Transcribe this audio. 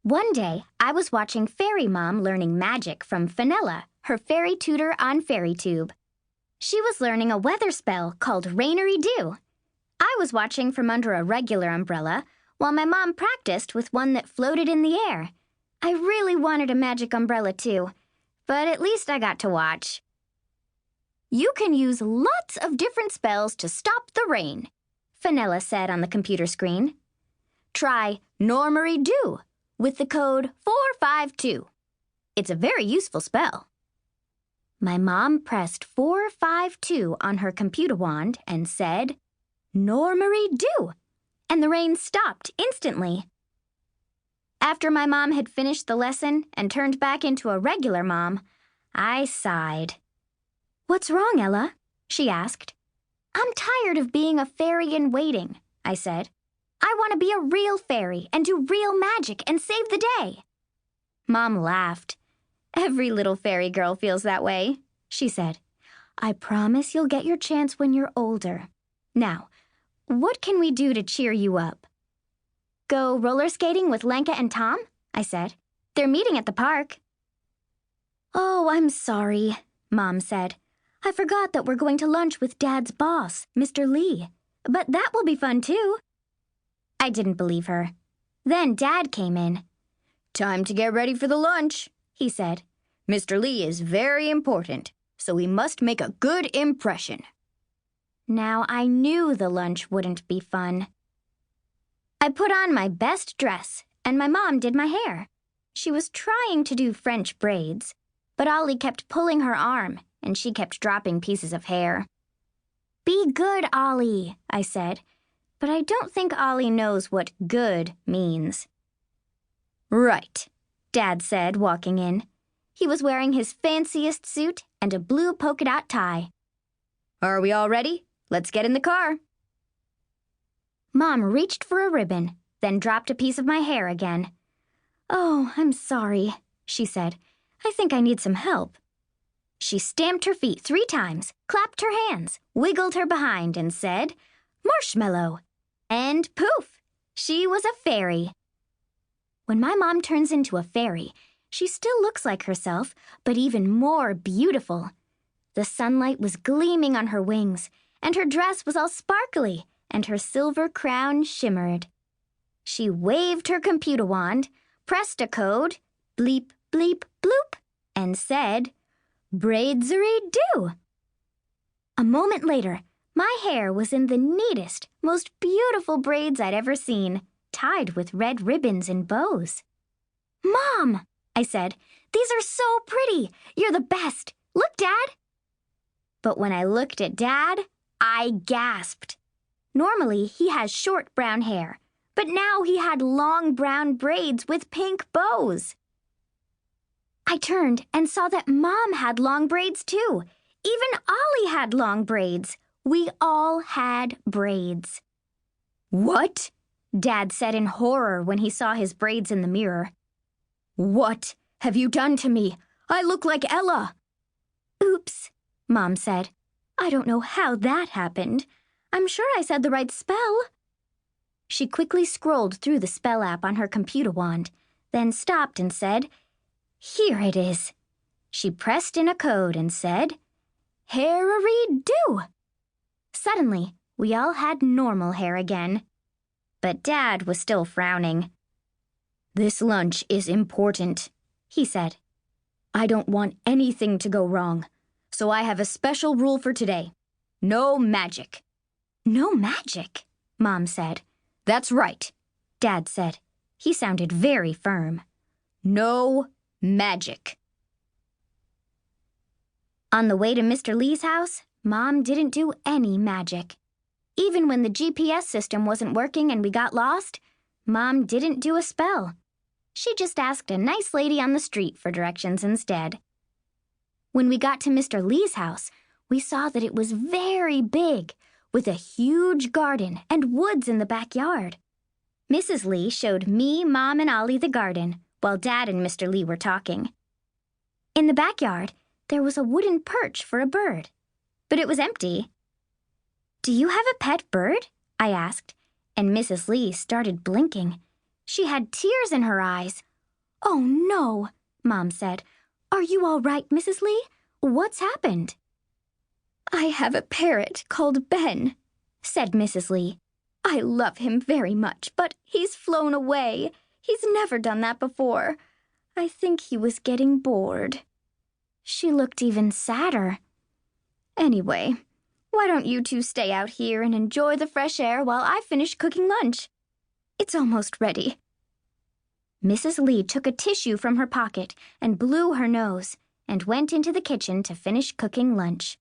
One day, I was watching Fairy Mom learning magic from Fenella, her fairy tutor on FairyTube. She was learning a weather spell called Rainery Dew. I was watching from under a regular umbrella, while my mom practiced with one that floated in the air. I really wanted a magic umbrella too, but at least I got to watch. You can use lots of different spells to stop the rain, Fenella said on the computer screen. Try Normery Dew with the code 452. It's a very useful spell. My mom pressed 452 on her Computawand and said, Normery Dew, and the rain stopped instantly. After my mom had finished the lesson and turned back into a regular mom, I sighed. What's wrong, Ella? She asked. I'm tired of being a fairy in waiting, I said. I want to be a real fairy and do real magic and save the day. Mom laughed. Every little fairy girl feels that way, she said. I promise you'll get your chance when you're older. Now, what can we do to cheer you up? Go roller skating with Lenka and Tom? I said. They're meeting at the park. Oh, I'm sorry, Mom said. I forgot that we're going to lunch with Dad's boss, Mr. Lee. But that will be fun, too. I didn't believe her. Then Dad came in. Time to get ready for the lunch, he said. Mr. Lee is very important, so we must make a good impression. Now I knew the lunch wouldn't be fun. I put on my best dress, and my mom did my hair. She was trying to do French braids, but Ollie kept pulling her arm, and she kept dropping pieces of hair. Be good, Ollie, I said, but I don't think Ollie knows what good means. Right, Dad said, walking in. He was wearing his fanciest suit and a blue polka dot tie. Are we all ready? Let's get in the car. Mom reached for a ribbon, then dropped a piece of my hair again. Oh, I'm sorry, she said. I think I need some help. She stamped her feet 3 times, clapped her hands, wiggled her behind, and said, Marshmallow. And poof, she was a fairy. When my mom turns into a fairy, she still looks like herself, but even more beautiful. The sunlight was gleaming on her wings, and her dress was all sparkly, and her silver crown shimmered. She waved her Computawand, pressed a code, bleep, bleep, bloop, and said, Braidsery do. A moment later, my hair was in the neatest, most beautiful braids I'd ever seen, tied with red ribbons and bows. Mom, I said, these are so pretty. You're the best. Look, Dad. But when I looked at Dad, I gasped. Normally, he has short brown hair, but now he had long brown braids with pink bows. I turned and saw that Mom had long braids too. Even Ollie had long braids. We all had braids. What? Dad said in horror when he saw his braids in the mirror. What have you done to me? I look like Ella. Oops, Mom said. I don't know how that happened. I'm sure I said the right spell. She quickly scrolled through the spell app on her Computawand, then stopped and said, Here it is. She pressed in a code and said, Hair-a-ree-do. Suddenly, we all had normal hair again. But Dad was still frowning. This lunch is important, he said. I don't want anything to go wrong, so I have a special rule for today. No magic. No magic, Mom said. That's right, Dad said. He sounded very firm. No magic. On the way to Mr. Lee's house, Mom didn't do any magic. Even when the GPS system wasn't working and we got lost, Mom didn't do a spell. She just asked a nice lady on the street for directions instead. When we got to Mr. Lee's house, we saw that it was very big, with a huge garden and woods in the backyard. Mrs. Lee showed me, Mom, and Ollie the garden, while Dad and Mr. Lee were talking. In the backyard, there was a wooden perch for a bird, but it was empty. Do you have a pet bird? I asked, and Mrs. Lee started blinking. She had tears in her eyes. "Oh, no," Mom said. "Are you all right, Mrs. Lee? What's happened?" "I have a parrot called Ben," said Mrs. Lee. "I love him very much, but he's flown away. He's never done that before. I think he was getting bored." She looked even sadder. "Anyway, why don't you two stay out here and enjoy the fresh air while I finish cooking lunch? It's almost ready." Mrs. Lee took a tissue from her pocket and blew her nose and went into the kitchen to finish cooking lunch.